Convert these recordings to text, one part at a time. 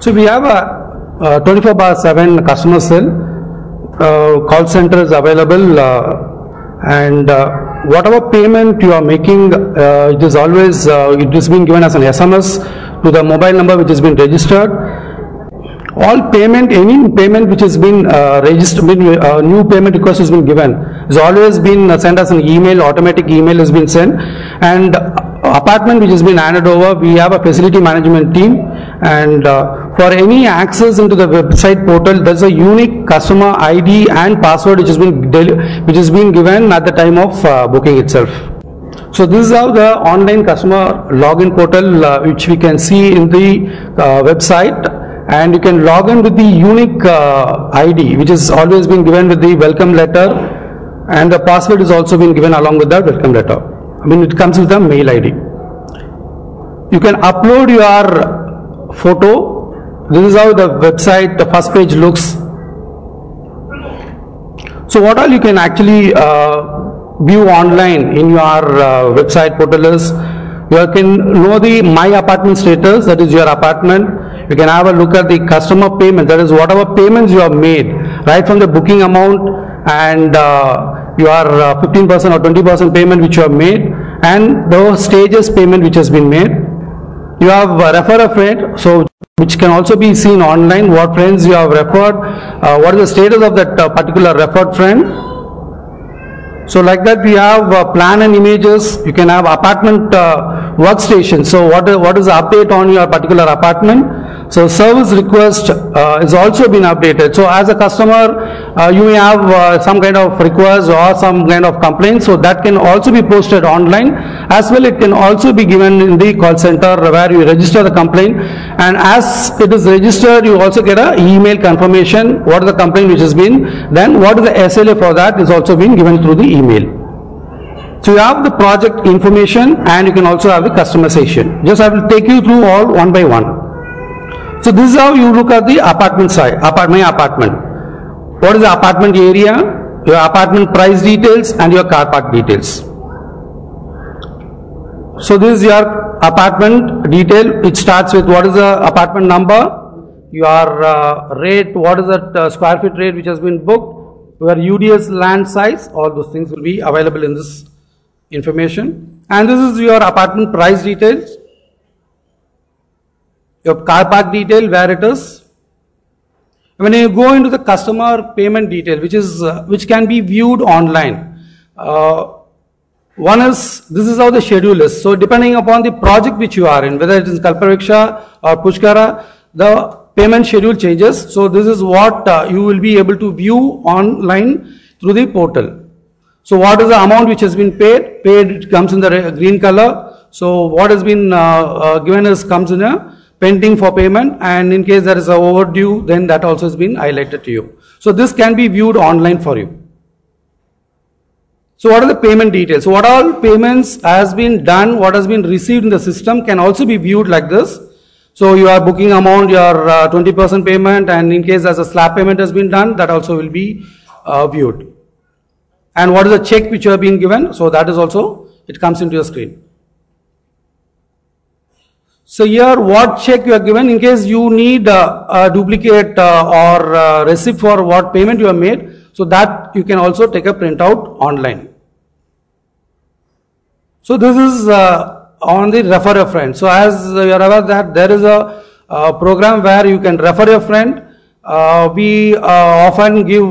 So we have a 24/7 customer cell, call center is available, and whatever payment you are making, it is always it is being given as an SMS to the mobile number which has been registered. All payment, any payment which has been registered, new payment request has been given, has always been sent as an email, automatic email has been sent, and apartment which has been handed over, we have a facility management team, and for any access into the website portal, there's a unique customer ID and password which has been given at the time of booking itself. So this is how the online customer login portal which we can see in the website, and you can log in with the unique ID which has always been given with the welcome letter, and the password is also been given along with that welcome letter. I mean, it comes with the mail ID. You can upload your photo. This is how the website, the first page looks. So what all you can actually view online in your website portal is, you can know the My Apartment status, that is your apartment. You can have a look at the customer payment, that is whatever payments you have made, right from the booking amount and your 15% or 20% payment which you have made, and the stages payment which has been made. You have refer a friend, so which can also be seen online, what friends you have referred, what is the status of that particular referred friend. So like that we have plan and images. You can have apartment workstation. So what is the update on your particular apartment? So service request is also been updated. So as a customer, you may have some kind of request or some kind of complaint. So that can also be posted online. As well, it can also be given in the call center where you register the complaint. And as it is registered, you also get an email confirmation. What is the complaint which has been? Then what is the SLA for that is also being given through the email. So you have the project information, and you can also have the customization. Just I will take you through all one by one. So this is how you look at the apartment side, my apartment. What is the apartment area, your apartment price details, and your car park details. So this is your apartment detail. It starts with what is the apartment number, your rate, what is the square feet rate which has been booked, your UDS land size, all those things will be available in this information. And this is your apartment price details, your car park detail, where it is. When you go into the customer payment detail, which can be viewed online. One is, this is how the schedule is. So depending upon the project which you are in, whether it is Kalpavriksha or Pushkara, the payment schedule changes. So this is what you will be able to view online through the portal. So what is the amount which has been paid? Paid comes in the green color. So what has been given comes in a pending for payment, and in case there is a overdue, then that also has been highlighted to you. So this can be viewed online for you. So what are the payment details? So what all payments has been done, what has been received in the system can also be viewed like this. So your booking amount, your 20% payment, and in case as a slab payment has been done, that also will be viewed. And what is the check which you have been given? So that is also, it comes into your screen. So here what check you are given, in case you need a duplicate or receipt for what payment you have made, so that you can also take a printout online. So this is on the refer a friend. So as you are aware that there is a program where you can refer your friend. We often give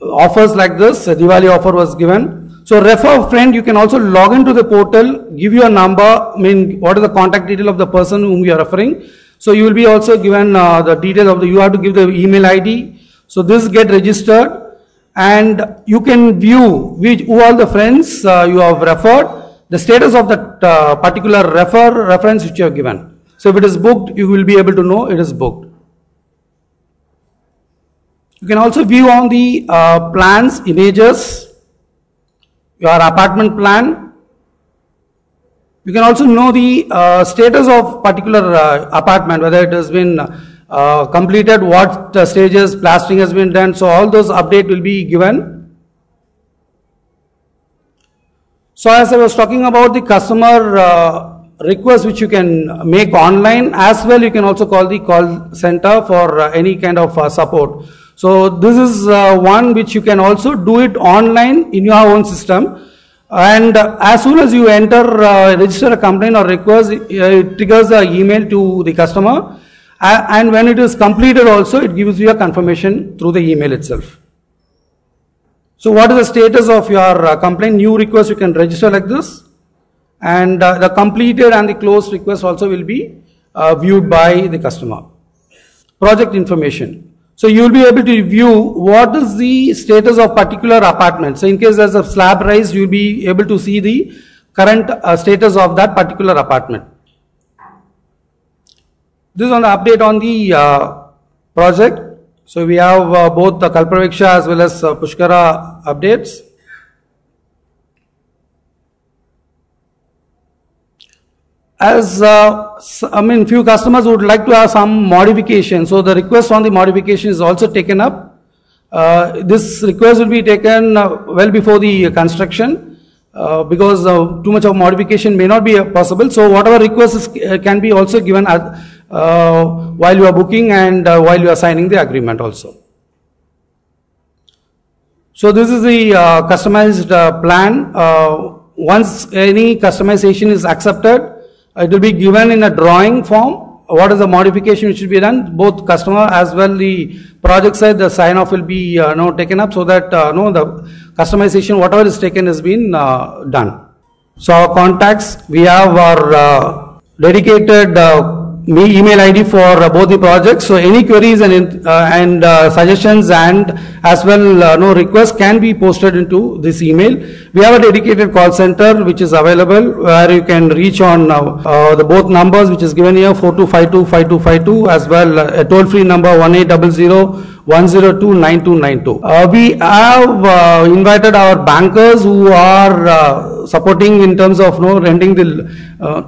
offers like this. A Diwali offer was given. So refer a friend, you can also log into the portal, give your number, what is the contact detail of the person whom you are referring. So you will be also given the details of you have to give the email ID. So this get registered, and you can view who all the friends you have referred, the status of that particular reference which you have given. So if it is booked, you will be able to know it is booked. You can also view on the plans, images, your apartment plan. You can also know the status of particular apartment, whether it has been completed, what stages plastering has been done. So all those update will be given. So as I was talking about the customer request which you can make online, as well you can also call the call center for any kind of support. So this is one which you can also do it online in your own system, and as soon as you enter register a complaint or request, it triggers the email to the customer, and when it is completed also it gives you a confirmation through the email itself. So what is the status of your complaint? New request you can register like this, and the completed and the closed request also will be viewed by the customer. Project information. So you will be able to view what is the status of particular apartment. So in case there's a slab rise, you will be able to see the current status of that particular apartment. This is on the update on the project. So we have both the Kalpavriksha as well as Pushkara updates. As few customers would like to have some modification, so the request on the modification is also taken up. This request will be taken well before the construction, because too much of modification may not be possible. So whatever requests can be also given while you are booking and while you are signing the agreement also. So this is the customized plan. Once any customization is accepted, it will be given in a drawing form. What is the modification which should be done? Both customer as well the project side, the sign off will be taken up, so that the customization whatever is taken has been done. So our contacts, we have our dedicated email ID for both the projects. So any queries and suggestions and as well requests can be posted into this email. We have a dedicated call center which is available, where you can reach on the both numbers which is given here, 42525252, as well a toll free number 1800-102-9292. We have invited our bankers who are supporting in terms of renting the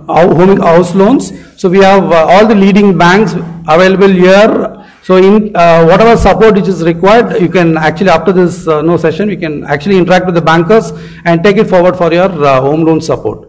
house loans. So we have all the leading banks available here. So in whatever support which is required, you can actually, after this session, you can actually interact with the bankers and take it forward for your home loan support.